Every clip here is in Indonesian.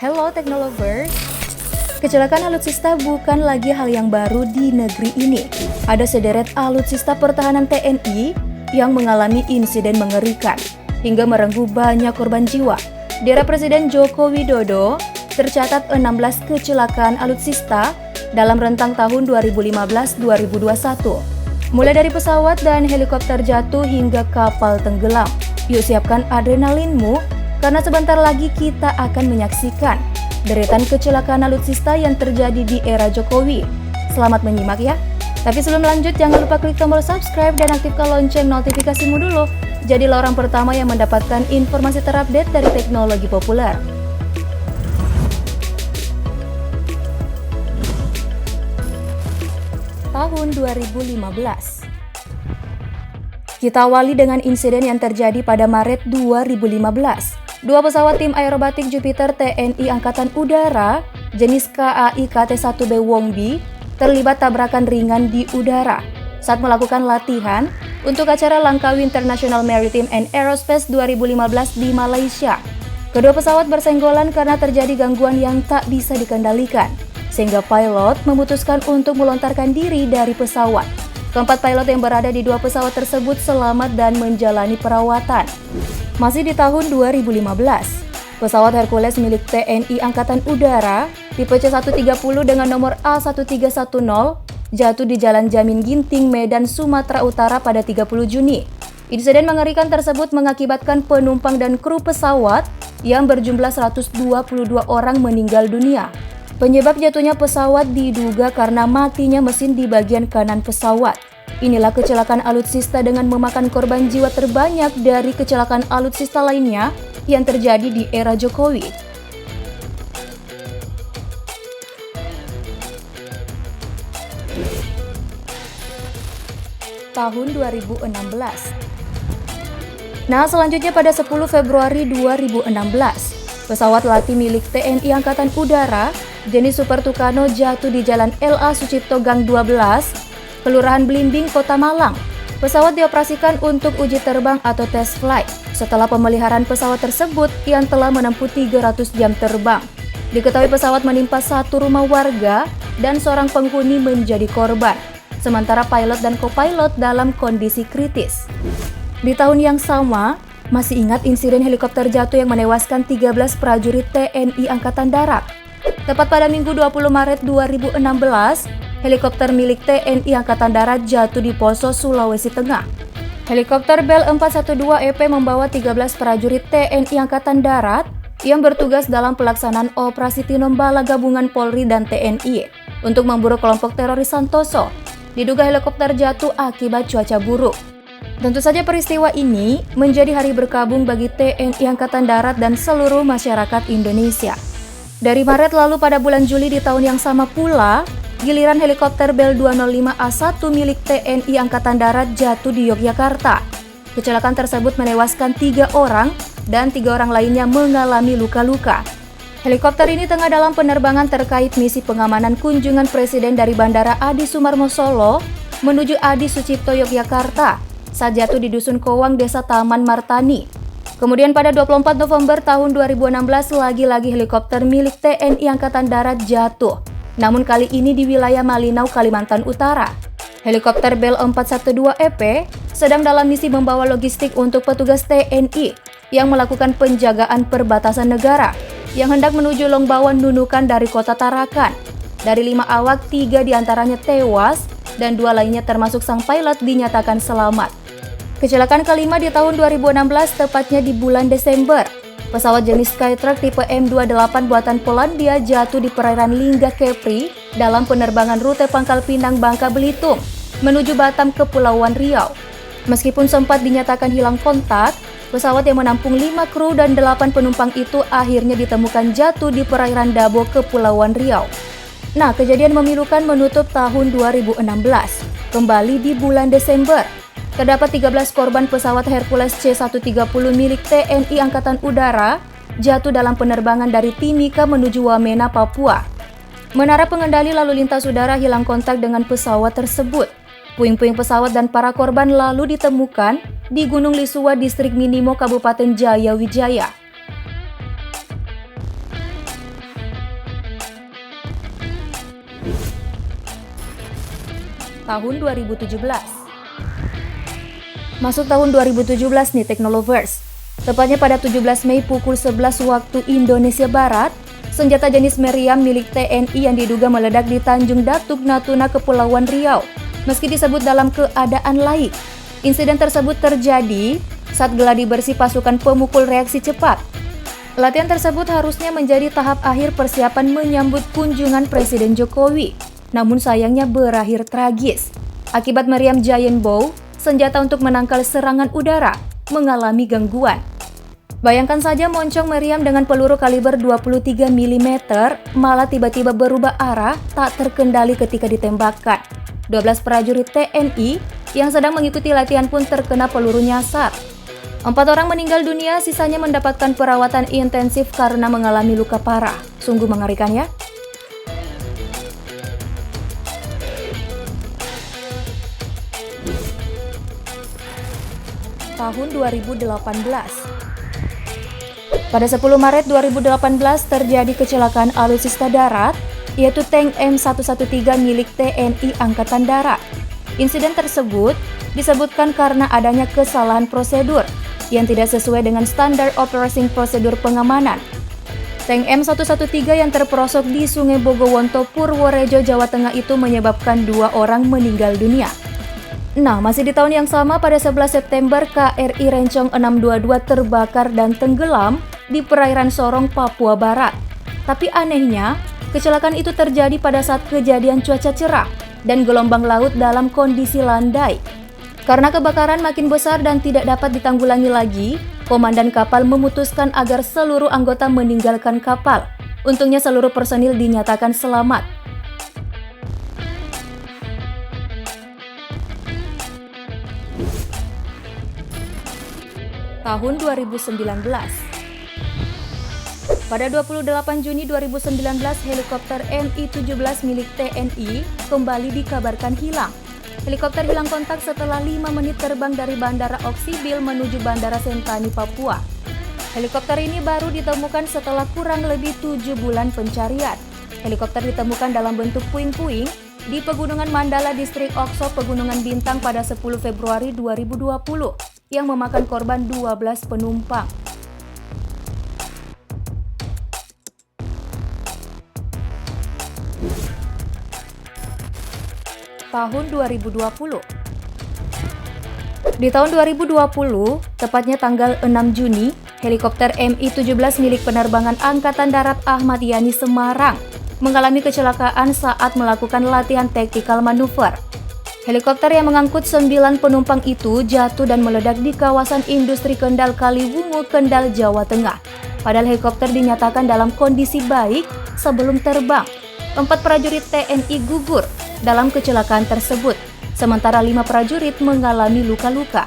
Hello Technolovers. Kecelakaan alutsista bukan lagi hal yang baru di negeri ini. Ada sederet alutsista pertahanan TNI yang mengalami insiden mengerikan hingga merenggut banyak korban jiwa. Di era Presiden Joko Widodo, tercatat 16 kecelakaan alutsista dalam rentang tahun 2015-2021. Mulai dari pesawat dan helikopter jatuh hingga kapal tenggelam. Yuk siapkan adrenalinmu, karena sebentar lagi kita akan menyaksikan deretan kecelakaan alutsista yang terjadi di era Jokowi. Selamat menyimak ya. Tapi sebelum lanjut, jangan lupa klik tombol subscribe dan aktifkan lonceng notifikasimu dulu. Jadilah orang pertama yang mendapatkan informasi terupdate dari teknologi populer. Tahun 2015. Kita awali dengan insiden yang terjadi pada Maret 2015. Dua pesawat tim aerobatik Jupiter TNI Angkatan Udara jenis KAI KT-1B Wongbi terlibat tabrakan ringan di udara saat melakukan latihan untuk acara Langkawi International Maritime and Aerospace 2015 di Malaysia. Kedua pesawat bersenggolan karena terjadi gangguan yang tak bisa dikendalikan, sehingga pilot memutuskan untuk melontarkan diri dari pesawat. Keempat pilot yang berada di dua pesawat tersebut selamat dan menjalani perawatan. Masih di tahun 2015, pesawat Hercules milik TNI Angkatan Udara tipe C-130 dengan nomor A1310 jatuh di Jalan Jamin Ginting, Medan, Sumatera Utara pada 30 Juni. Insiden mengerikan tersebut mengakibatkan penumpang dan kru pesawat yang berjumlah 122 orang meninggal dunia. Penyebab jatuhnya pesawat diduga karena matinya mesin di bagian kanan pesawat. Inilah kecelakaan alutsista dengan memakan korban jiwa terbanyak dari kecelakaan alutsista lainnya yang terjadi di era Jokowi. Tahun 2016. Nah, selanjutnya pada 10 Februari 2016, pesawat latih milik TNI Angkatan Udara jenis Super Tucano jatuh di Jalan LA Sucipto Gang 12, Kelurahan Blimbing, Kota Malang. Pesawat dioperasikan untuk uji terbang atau test flight setelah pemeliharaan pesawat tersebut yang telah menempuh 300 jam terbang. Diketahui pesawat menimpa satu rumah warga dan seorang penghuni menjadi korban, sementara pilot dan co-pilot dalam kondisi kritis. Di tahun yang sama, masih ingat insiden helikopter jatuh yang menewaskan 13 prajurit TNI Angkatan Darat? Tepat pada Minggu 20 Maret 2016, helikopter milik TNI Angkatan Darat jatuh di Poso, Sulawesi Tengah. Helikopter Bell 412EP membawa 13 prajurit TNI Angkatan Darat yang bertugas dalam pelaksanaan operasi tinombala gabungan Polri dan TNI untuk memburu kelompok teroris Santoso. Diduga helikopter jatuh akibat cuaca buruk. Tentu saja peristiwa ini menjadi hari berkabung bagi TNI Angkatan Darat dan seluruh masyarakat Indonesia. Dari Maret lalu pada bulan Juli di tahun yang sama pula, giliran helikopter Bell 205A1 milik TNI Angkatan Darat jatuh di Yogyakarta. Kecelakaan tersebut menewaskan 3 orang dan 3 orang lainnya mengalami luka-luka. Helikopter ini tengah dalam penerbangan terkait misi pengamanan kunjungan Presiden dari Bandara Adi Sumarmo Solo menuju Adi Sucipto Yogyakarta saat jatuh di Dusun Kowang, Desa Taman Martani. Kemudian pada 24 November tahun 2016 lagi-lagi helikopter milik TNI Angkatan Darat jatuh. Namun kali ini di wilayah Malinau, Kalimantan Utara. Helikopter Bell 412EP sedang dalam misi membawa logistik untuk petugas TNI yang melakukan penjagaan perbatasan negara yang hendak menuju Longbawan Nunukan dari kota Tarakan. Dari 5 awak, 3 diantaranya tewas dan 2 lainnya termasuk sang pilot dinyatakan selamat. Kecelakaan kelima di tahun 2016 tepatnya di bulan Desember. Pesawat jenis Skytrax tipe M28 buatan Polandia jatuh di perairan Lingga Kepri dalam penerbangan rute Pangkal Pinang, Bangka Belitung menuju Batam, Kepulauan Riau. Meskipun sempat dinyatakan hilang kontak, pesawat yang menampung 5 kru dan 8 penumpang itu akhirnya ditemukan jatuh di perairan Dabo, Kepulauan Riau. Nah, kejadian memilukan menutup tahun 2016. Kembali di bulan Desember, terdapat 13 korban pesawat Hercules C-130 milik TNI Angkatan Udara jatuh dalam penerbangan dari Timika menuju Wamena, Papua. Menara pengendali lalu lintas udara hilang kontak dengan pesawat tersebut. Puing-puing pesawat dan para korban lalu ditemukan di Gunung Lisua, Distrik Minimo, Kabupaten Jaya Wijaya. tahun 2017. Masuk tahun 2017 nih Technolovers. Tepatnya pada 17 Mei pukul 11 waktu Indonesia Barat, senjata jenis meriam milik TNI yang diduga meledak di Tanjung Datuk, Natuna, Kepulauan Riau. Meski disebut dalam keadaan laik, insiden tersebut terjadi saat geladi bersih pasukan pemukul reaksi cepat. Latihan tersebut harusnya menjadi tahap akhir persiapan menyambut kunjungan Presiden Jokowi. Namun sayangnya berakhir tragis. Akibat meriam Giant Bow, senjata untuk menangkal serangan udara, mengalami gangguan. Bayangkan saja moncong meriam dengan peluru kaliber 23 mm malah tiba-tiba berubah arah tak terkendali ketika ditembakkan. 12 prajurit TNI yang sedang mengikuti latihan pun terkena peluru nyasar. 4 orang meninggal dunia, sisanya mendapatkan perawatan intensif karena mengalami luka parah. Sungguh mengerikan ya. Tahun 2018. Pada 10 Maret 2018 terjadi kecelakaan alutsista darat, yaitu tank M113 milik TNI Angkatan Darat. Insiden tersebut disebutkan karena adanya kesalahan prosedur yang tidak sesuai dengan standar operating prosedur pengamanan. Tank M113 yang terperosok di Sungai Bogowonto, Purworejo, Jawa Tengah itu menyebabkan 2 orang meninggal dunia. Nah, masih di tahun yang sama pada 11 September KRI Rencong 622 terbakar dan tenggelam di perairan Sorong, Papua Barat. Tapi anehnya, kecelakaan itu terjadi pada saat kejadian cuaca cerah dan gelombang laut dalam kondisi landai. Karena kebakaran makin besar dan tidak dapat ditanggulangi lagi, komandan kapal memutuskan agar seluruh anggota meninggalkan kapal. Untungnya seluruh personil dinyatakan selamat. Tahun 2019. Pada 28 Juni 2019, helikopter Mi-17 milik TNI kembali dikabarkan hilang. Helikopter hilang kontak setelah 5 menit terbang dari Bandara Oksibil menuju Bandara Sentani, Papua. Helikopter ini baru ditemukan setelah kurang lebih 7 bulan pencarian. Helikopter ditemukan dalam bentuk puing-puing di Pegunungan Mandala, Distrik Okso, Pegunungan Bintang pada 10 Februari 2020 yang memakan korban 12 penumpang. Tahun 2020. Di tahun 2020, tepatnya tanggal 6 Juni, helikopter Mi-17 milik penerbangan Angkatan Darat Ahmad Yani Semarang mengalami kecelakaan saat melakukan latihan tactical manuver. Helikopter yang mengangkut 9 penumpang itu jatuh dan meledak di kawasan industri Kendal Kaliwungu, Kendal, Jawa Tengah. Padahal helikopter dinyatakan dalam kondisi baik sebelum terbang. 4 prajurit TNI gugur dalam kecelakaan tersebut, sementara 5 prajurit mengalami luka-luka.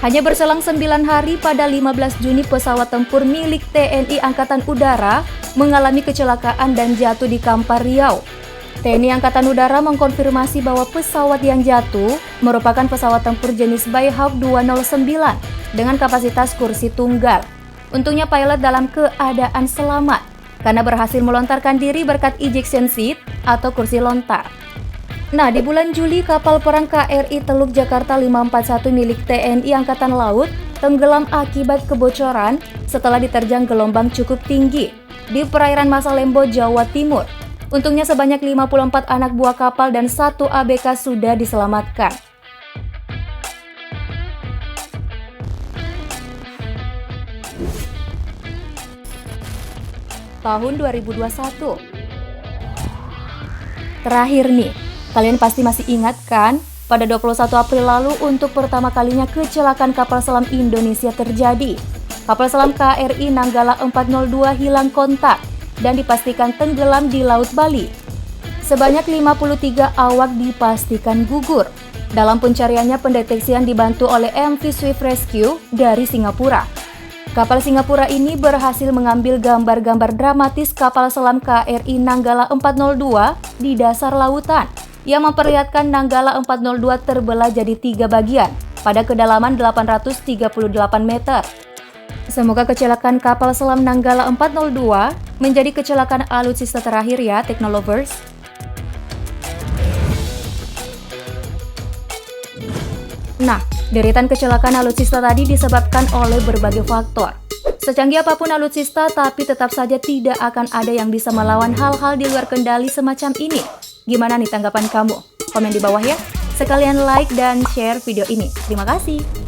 Hanya berselang 9 hari pada 15 Juni pesawat tempur milik TNI Angkatan Udara mengalami kecelakaan dan jatuh di Kampar, Riau. TNI Angkatan Udara mengkonfirmasi bahwa pesawat yang jatuh merupakan pesawat tempur jenis Bayhawk 209 dengan kapasitas kursi tunggal. Untungnya pilot dalam keadaan selamat karena berhasil melontarkan diri berkat ejection seat atau kursi lontar. Nah, di bulan Juli, kapal perang KRI Teluk Jakarta 541 milik TNI Angkatan Laut tenggelam akibat kebocoran setelah diterjang gelombang cukup tinggi di perairan Masalembo, Jawa Timur. Untungnya sebanyak 54 anak buah kapal dan 1 ABK sudah diselamatkan. Tahun 2021. Terakhir nih, kalian pasti masih ingat kan? Pada 21 April lalu untuk pertama kalinya kecelakaan kapal selam Indonesia terjadi. Kapal selam KRI Nanggala 402 hilang kontak dan dipastikan tenggelam di Laut Bali. Sebanyak 53 awak dipastikan gugur. Dalam pencariannya, pendeteksian dibantu oleh MV Swift Rescue dari Singapura. Kapal Singapura ini berhasil mengambil gambar-gambar dramatis kapal selam KRI Nanggala 402 di dasar lautan yang memperlihatkan Nanggala 402 terbelah jadi 3 bagian pada kedalaman 838 meter. Semoga kecelakaan kapal selam Nanggala 402 menjadi kecelakaan alutsista terakhir ya, Technolovers. Nah, deretan kecelakaan alutsista tadi disebabkan oleh berbagai faktor. Secanggih apapun alutsista, tapi tetap saja tidak akan ada yang bisa melawan hal-hal di luar kendali semacam ini. Gimana nih tanggapan kamu? Komen di bawah ya. Sekalian like dan share video ini. Terima kasih.